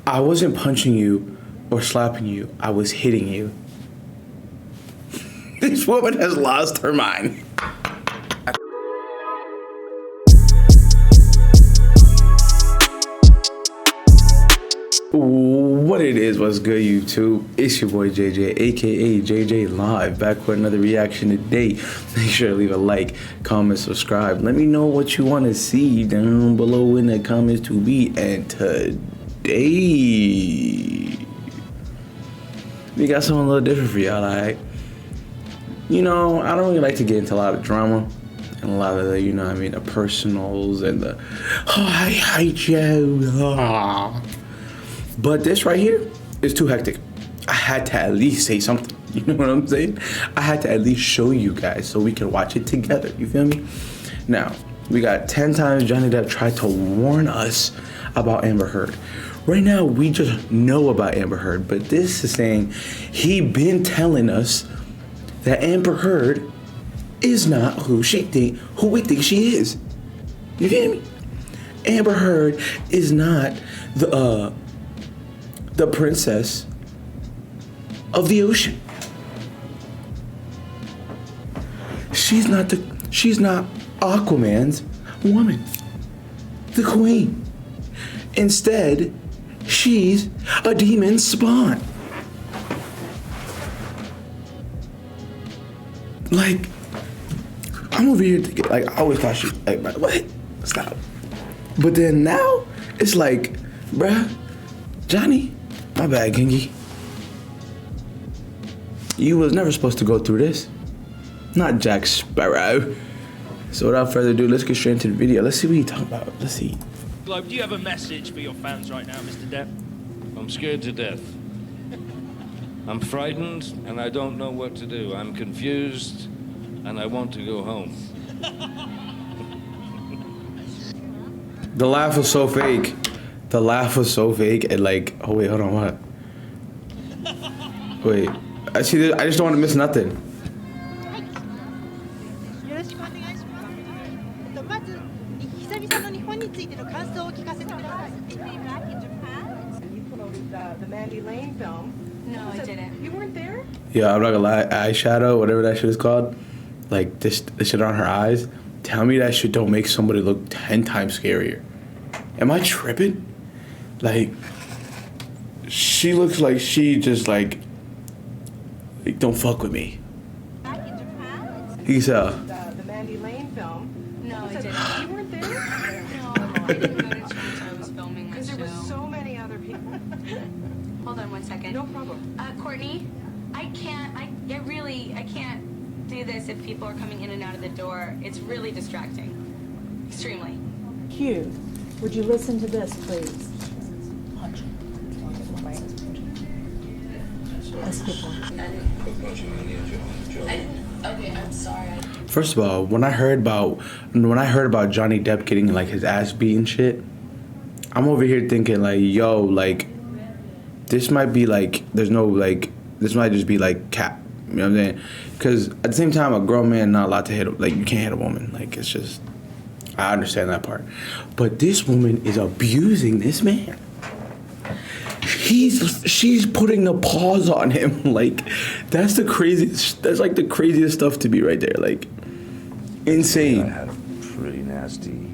I wasn't punching you or slapping you. I was hitting you. This woman has lost her mind. What it is, what's good, YouTube? It's your boy JJ, aka JJ Live, back with another reaction today. Make sure to leave a like, comment, subscribe. Let me know what you want to see down below in the comments to be. And today, we got something a little different for y'all, alright? You know, I don't really like to get into a lot of drama and a lot of the, you know what I mean, the personals and the, oh, I hate you. Ah. But this right here is too hectic. I had to at least say something. You know what I'm saying? I had to at least show you guys so we can watch it together. You feel me? Now, we got 10 times Johnny Depp tried to warn us about Amber Heard. Right now, we just know about Amber Heard, but this is saying he been telling us that Amber Heard is not who we think she is. You feel me? Amber Heard is not the princess of the ocean. She's not Aquaman's woman, the queen. Instead, she's a demon spawn. Like, I'm over here thinking, like, I always thought she, like, what? Stop. But then now, it's like, bruh, Johnny, my bad, Gengi. You was never supposed to go through this. Not Jack Sparrow. So without further ado, let's get straight into the video. Let's see what he's talking about. Let's see. Globe, do you have a message for your fans right now, Mr. Depp? I'm scared to death. I'm frightened and I don't know what to do. I'm confused and I want to go home. The laugh was so fake. The laugh was so fake and like, oh wait, hold on, what? Wait, I see. I just don't want to miss nothing. The Mandy Lane film. No, I didn't. You weren't there? Yeah, I'm not gonna lie. Eyeshadow, whatever that shit is called, like this shit on her eyes. Tell me that shit don't make somebody look 10 times scarier. Am I tripping? Like, she looks like she just like don't fuck with me. He said, The Mandy Lane film. No, I didn't. You weren't there? No, I didn't go to church. I was filming my Because show. there were so many other people. Hold on one second. No problem. Courtney, I can't do this if people are coming in and out of the door. It's really distracting. Extremely. Q, would you listen to this, please? Let's keep on. Okay, I'm sorry. first of all, when I heard about Johnny Depp getting like his ass beat and shit, I'm over here thinking like, yo, like this might be like, this might just be like cap. You know what I'm saying? Because at the same time, a grown man not allowed to hit, like, you can't hit a woman. Like, it's just, I understand that part. But this woman is abusing this man. She's putting a pause on him. Like, that's like the craziest stuff to be right there. Like, insane. I had a pretty nasty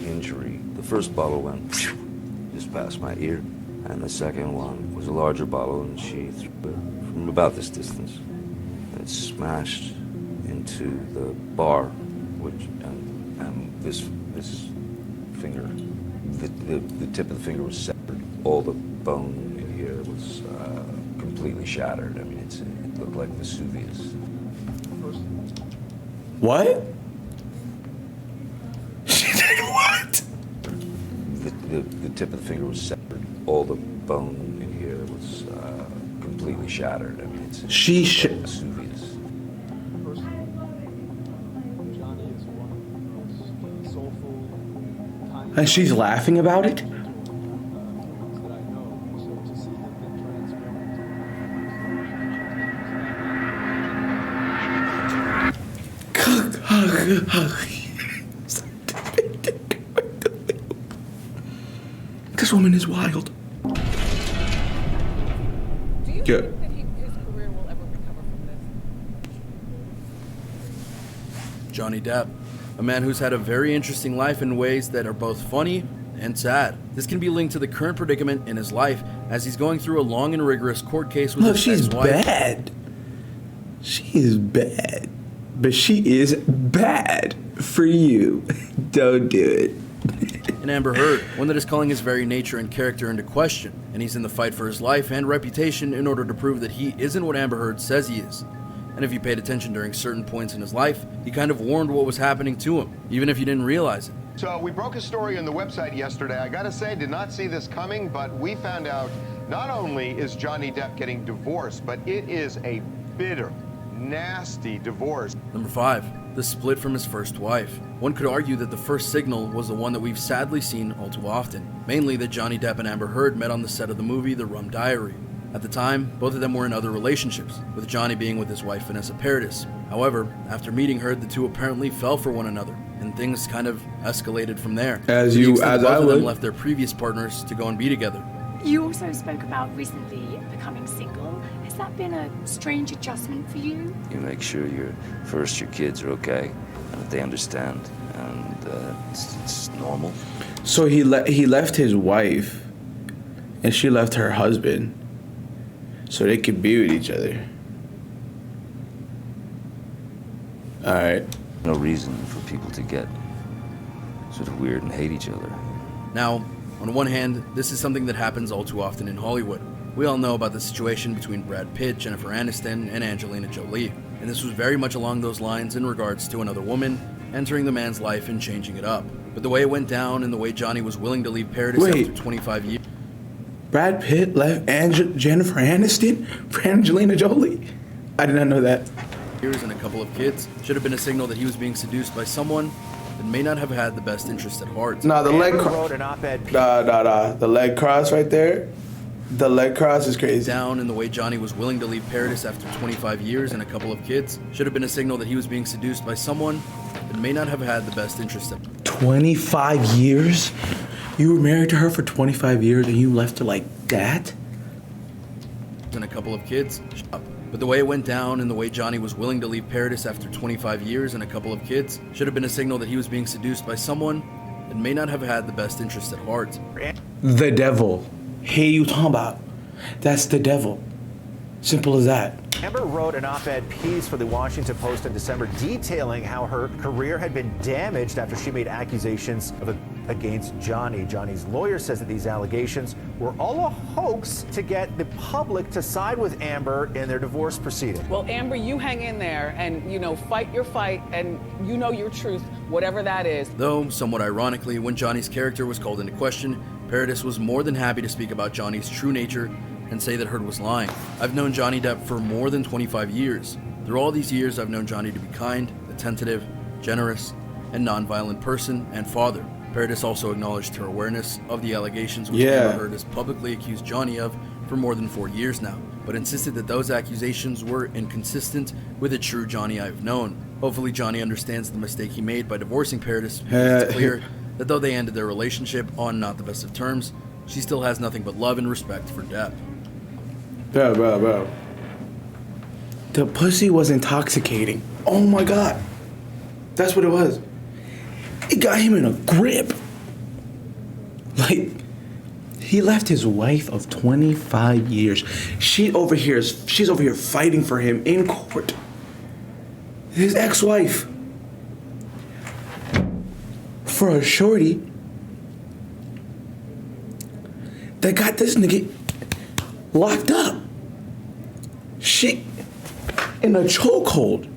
injury. The first bottle went just past my ear, and the second one was a larger bottle, and she threw it from about this distance. It smashed into the bar, which and this finger, the tip of the finger was severed. All the bone in here was completely shattered. I mean, it looked like Vesuvius. What? She did what? The tip of the finger was severed. All the bone in here was completely shattered. I mean, it's like Vesuvius. And she's laughing about it? This woman is wild. Yeah. think that his career will ever recover from this? Johnny Depp, a man who's had a very interesting life in ways that are both funny and sad. This can be linked to the current predicament in his life as he's going through a long and rigorous court case with Look, his she's ex-wife. bad. She is bad. But she is bad for you. Don't do it. And Amber Heard, one that is calling his very nature and character into question, and he's in the fight for his life and reputation in order to prove that he isn't what Amber Heard says he is. And if you paid attention during certain points in his life, he kind of warned what was happening to him, even if you didn't realize it. So we broke a story on the website yesterday. I gotta say, did not see this coming, but we found out not only is Johnny Depp getting divorced, but it is a bitter, nasty divorce. Number 5, the split from his first wife. One could argue that the first signal was the one that we've sadly seen all too often, mainly that Johnny Depp and Amber Heard met on the set of the movie The Rum Diary. At the time, both of them were in other relationships, with Johnny being with his wife Vanessa Paradis. However, after meeting her, the two apparently fell for one another, and things kind of escalated from there. As To the you, extent as both I of them would. left their previous partners to go and be together. You also spoke about recently becoming single. Has that been a strange adjustment for you? You make sure your kids are okay and that they understand, and it's normal. So he left his wife, and she left her husband, so they could be with each other. All right. No reason for people to get sort of weird and hate each other. Now, on one hand, this is something that happens all too often in Hollywood. We all know about the situation between Brad Pitt, Jennifer Aniston, and Angelina Jolie, and this was very much along those lines in regards to another woman entering the man's life and changing it up. But the way it went down and the way Johnny was willing to leave Paradis Wait. after 25 years... Brad Pitt left Jennifer Aniston for Angelina Jolie. I did not know that. and a couple of kids should have been a signal that he was being seduced by someone that may not have had the best interest at heart. Nah, the leg cross. The leg cross right there. The leg cross is crazy. Down in the way Johnny was willing to leave Paradis after 25 years and a couple of kids should have been a signal that he was being seduced by someone that may not have had the best interest at 25 years? You were married to her for 25 years and you left her like that? And a couple of kids. But the way it went down and the way Johnny was willing to leave Paradis after 25 years and a couple of kids should have been a signal that he was being seduced by someone that may not have had the best interest at heart. The devil. Hey, you talking about? That's the devil. Simple as that. Amber wrote an op-ed piece for the Washington Post in December detailing how her career had been damaged after she made accusations against Johnny. Johnny's lawyer says that these allegations were all a hoax to get the public to side with Amber in their divorce proceeding. Well, Amber, you hang in there and, fight your fight and you know your truth, whatever that is. Though, somewhat ironically, when Johnny's character was called into question, Paradis was more than happy to speak about Johnny's true nature and say that Heard was lying. I've known Johnny Depp for more than 25 years. Through all these years, I've known Johnny to be kind, attentive, generous, and non-violent person and father. Paradis also acknowledged her awareness of the allegations which Amber Heard has publicly accused Johnny of for more than 4 years now, but insisted that those accusations were inconsistent with the true Johnny I've known. Hopefully Johnny understands the mistake he made by divorcing Paradis, because it's clear that though they ended their relationship on not the best of terms, she still has nothing but love and respect for Depp. Bro. The pussy was intoxicating. Oh my God. That's what it was. It got him in a grip. Like, he left his wife of 25 years. She's over here fighting for him in court. His ex-wife. For a shorty that got this nigga locked up. She in a chokehold.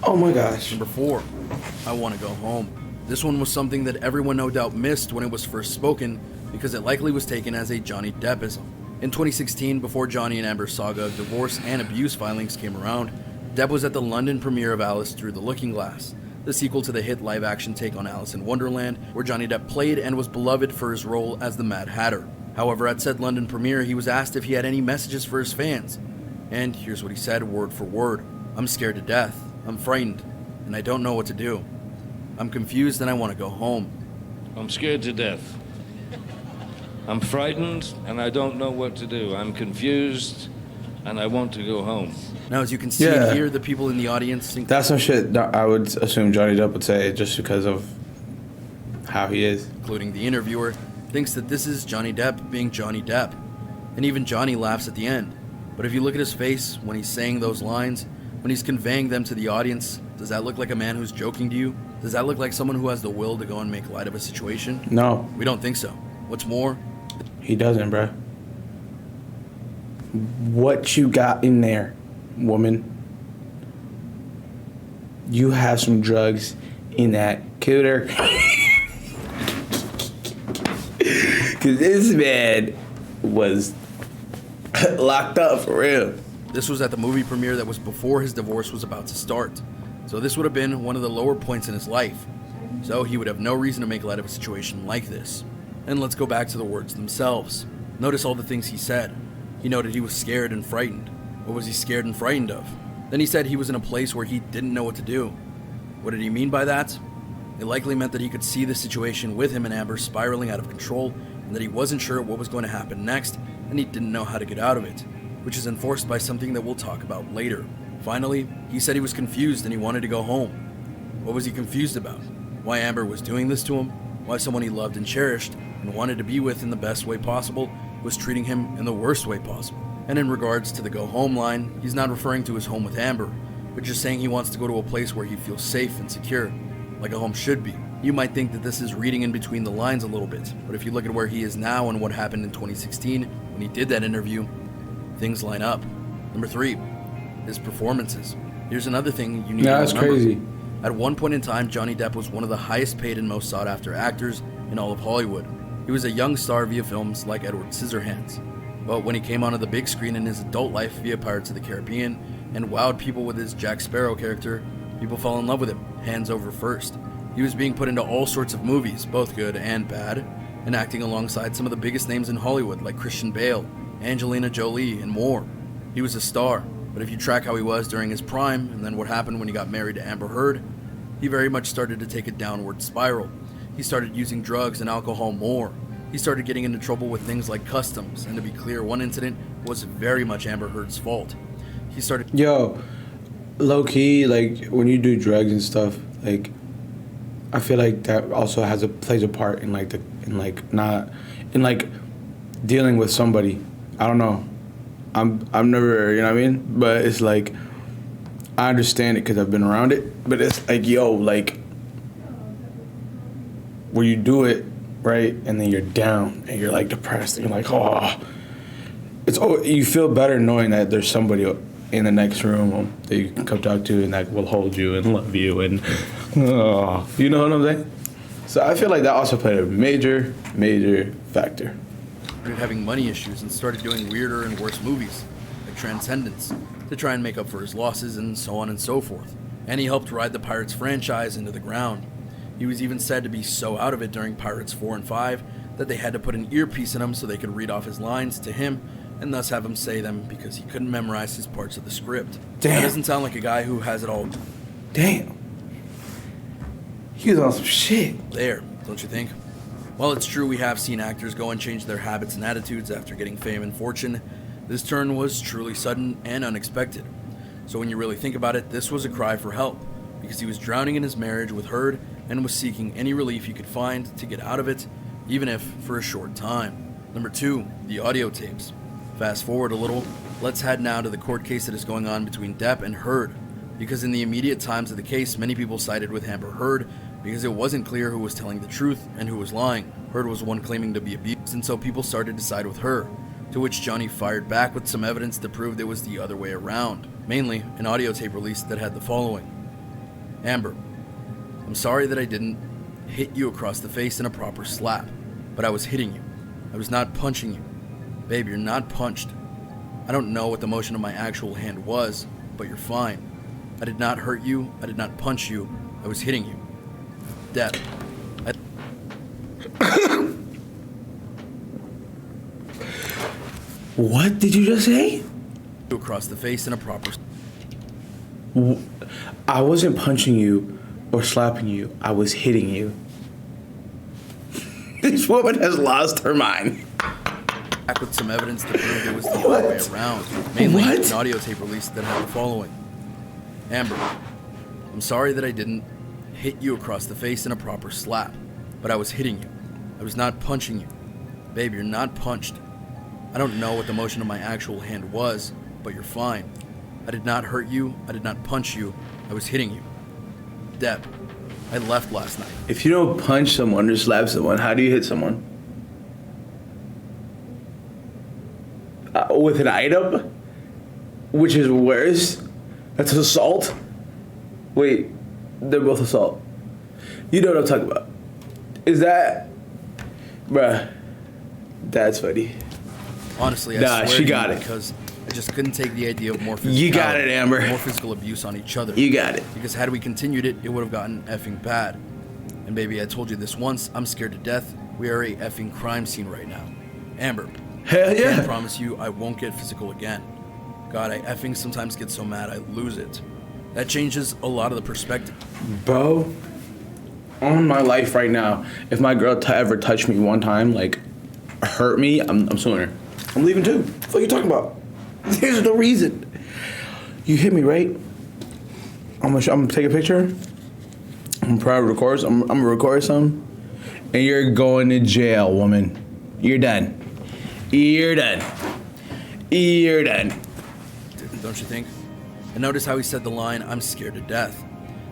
Oh my gosh. Number 4, I Want to Go Home. This one was something that everyone no doubt missed when it was first spoken, because it likely was taken as a Johnny Deppism. In 2016, before Johnny and Amber's saga of divorce and abuse filings came around, Depp was at the London premiere of Alice Through the Looking Glass, the sequel to the hit live-action take on Alice in Wonderland, where Johnny Depp played and was beloved for his role as the Mad Hatter. However, at said London premiere, he was asked if he had any messages for his fans. And here's what he said word for word. "I'm scared to death. I'm frightened. And I don't know what to do. I'm confused and I want to go home." I'm scared to death. I'm frightened, and I don't know what to do. I'm confused, and I want to go home. Now, as you can see and hear, the people in the audience think that's some shit that I would assume Johnny Depp would say just because of how he is. Including the interviewer, thinks that this is Johnny Depp being Johnny Depp. And even Johnny laughs at the end. But if you look at his face when he's saying those lines, when he's conveying them to the audience, does that look like a man who's joking to you? Does that look like someone who has the will to go and make light of a situation? No. We don't think so. What's more, he doesn't, bruh. What you got in there, woman? You have some drugs in that cooter. Because this man was locked up for real. This was at the movie premiere that was before his divorce was about to start. So this would have been one of the lower points in his life. So he would have no reason to make light of a situation like this. And let's go back to the words themselves. Notice all the things he said. He noted he was scared and frightened. What was he scared and frightened of? Then he said he was in a place where he didn't know what to do. What did he mean by that? It likely meant that he could see the situation with him and Amber spiraling out of control, and that he wasn't sure what was going to happen next, and he didn't know how to get out of it, which is enforced by something that we'll talk about later. Finally, he said he was confused and he wanted to go home. What was he confused about? Why Amber was doing this to him? Why someone he loved and cherished and wanted to be with in the best way possible was treating him in the worst way possible? And in regards to the go home line, he's not referring to his home with Amber, but just saying he wants to go to a place where he feels safe and secure, like a home should be. You might think that this is reading in between the lines a little bit, but if you look at where he is now and what happened in 2016 when he did that interview, things line up. Number 3, his performances. Here's another thing you need to remember. That's crazy. At one point in time, Johnny Depp was one of the highest paid and most sought after actors in all of Hollywood. He was a young star via films like Edward Scissorhands. But when he came onto the big screen in his adult life via Pirates of the Caribbean and wowed people with his Jack Sparrow character, people fell in love with him, hands over first. He was being put into all sorts of movies, both good and bad, and acting alongside some of the biggest names in Hollywood like Christian Bale, Angelina Jolie, and more. He was a star, but if you track how he was during his prime and then what happened when he got married to Amber Heard, he very much started to take a downward spiral. He started using drugs and alcohol more. He started getting into trouble with things like customs, and to be clear, one incident was very much Amber Heard's fault. He started... Yo, low key, like, when you do drugs and stuff, like, I feel like that also plays a part in dealing with somebody. I don't know. I'm never, you know what I mean? But it's like, I understand it because I've been around it. But it's like, yo, like, where you do it, right, and then you're down and you're like depressed and you're like, you feel better knowing that there's somebody in the next room that you can come talk to and that will hold you and love you and you know what I'm saying? So I feel like that also played a major factor. Started having money issues and started doing weirder and worse movies, like Transcendence, to try and make up for his losses and so on and so forth. And he helped ride the Pirates franchise into the ground. He was even said to be so out of it during Pirates 4 and 5 that they had to put an earpiece in him so they could read off his lines to him and thus have him say them because he couldn't memorize his parts of the script. Damn. That doesn't sound like a guy who has it all. Damn. He was on some shit. There, don't you think? While it's true we have seen actors go and change their habits and attitudes after getting fame and fortune, this turn was truly sudden and unexpected. So when you really think about it, this was a cry for help, because he was drowning in his marriage with Heard and was seeking any relief he could find to get out of it, even if for a short time. Number 2, the audio tapes. Fast forward a little, let's head now to the court case that is going on between Depp and Heard, because in the immediate times of the case, many people sided with Amber Heard because it wasn't clear who was telling the truth and who was lying. Heard was one claiming to be abused, and so people started to side with her, to which Johnny fired back with some evidence that proved it was the other way around, mainly an audio tape release that had the following. Amber, I'm sorry that I didn't hit you across the face in a proper slap, but I was hitting you. I was not punching you. Babe, you're not punched. I don't know what the motion of my actual hand was, but you're fine. I did not hurt you. I did not punch you. I was hitting you. Depp. What did you just say? Across the face in a proper... I wasn't punching you or slapping you. I was hitting you. This woman has lost her mind. back with some evidence to prove it was the other way around. Mainly an audio tape release that had the following. Amber, I'm sorry that I didn't hit you across the face in a proper slap, but I was hitting you. I was not punching you. Babe, you're not punched. I don't know what the motion of my actual hand was, but you're fine. I did not hurt you. I did not punch you. I was hitting you. Depp, I left last night. If you don't punch someone or slap someone, how do you hit someone? With an item? Which is worse? That's assault? Wait, they're both assault. You know what I'm talking about. Is that... Bruh, that's funny. Honestly, I nah, swear she to got you, it. because I just couldn't take the idea of more physical. You got it, Amber. More physical abuse on each other. You got it. Because had we continued it, it would have gotten effing bad. And baby, I told you this once, I'm scared to death. We are a effing crime scene right now. Amber. Hell yeah. I can't promise you I won't get physical again. God, I effing sometimes get so mad I lose it. That changes a lot of the perspective. Bro, on my life right now, if my girl ever touched me one time, like, hurt me, I'm suing her. I'm leaving too. What are you talking about? There's no reason. You hit me, right? I'm gonna take a picture. I'm proud to record. I'm gonna record something. And you're going to jail, woman. You're done. You're done. You're done. Don't you think? And notice how he said the line, I'm scared to death.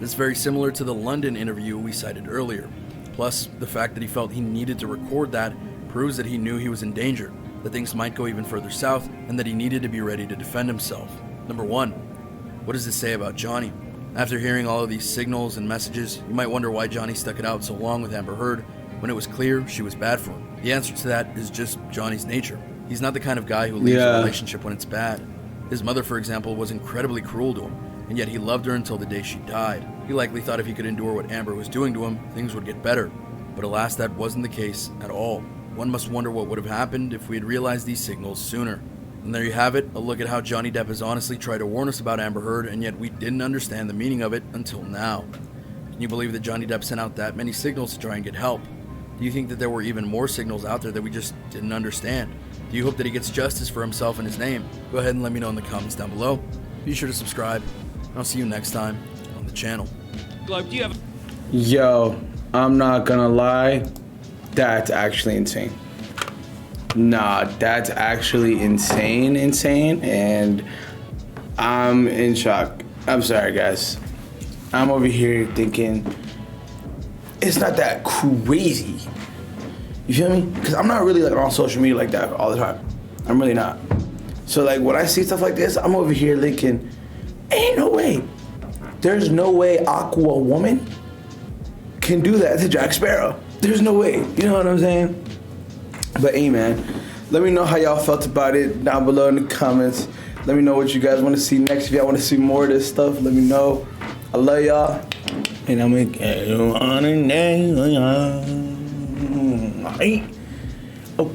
This is very similar to the London interview we cited earlier. Plus, the fact that he felt he needed to record that proves that he knew he was in danger, that things might go even further south, and that he needed to be ready to defend himself. Number one, what does this say about Johnny? After hearing all of these signals and messages, you might wonder why Johnny stuck it out so long with Amber Heard when it was clear she was bad for him. The answer to that is just Johnny's nature. He's not the kind of guy who leaves a relationship when it's bad. His mother, for example, was incredibly cruel to him, and yet he loved her until the day she died. He likely thought if he could endure what Amber was doing to him, things would get better. But alas, that wasn't the case at all. One must wonder what would have happened if we had realized these signals sooner. And there you have it, a look at how Johnny Depp has honestly tried to warn us about Amber Heard, and yet we didn't understand the meaning of it until now. Can you believe that Johnny Depp sent out that many signals to try and get help? Do you think that there were even more signals out there that we just didn't understand? Do you hope that he gets justice for himself and his name? Go ahead and let me know in the comments down below. Be sure to subscribe, and I'll see you next time on the channel. Globe, do you have... Yo, I'm not gonna lie, that's actually insane. Nah, that's actually insane, and I'm in shock. I'm sorry, guys. I'm over here thinking, it's not that crazy. You feel me? Because I'm not really like on social media like that all the time. I'm really not. So like when I see stuff like this, I'm over here thinking, ain't no way. There's no way Aqua Woman can do that to Jack Sparrow. There's no way. You know what I'm saying? But hey man, let me know how y'all felt about it down below in the comments. Let me know what you guys want to see next. If y'all want to see more of this stuff, let me know. I love y'all. And I'm gonna get you on a day. Oh,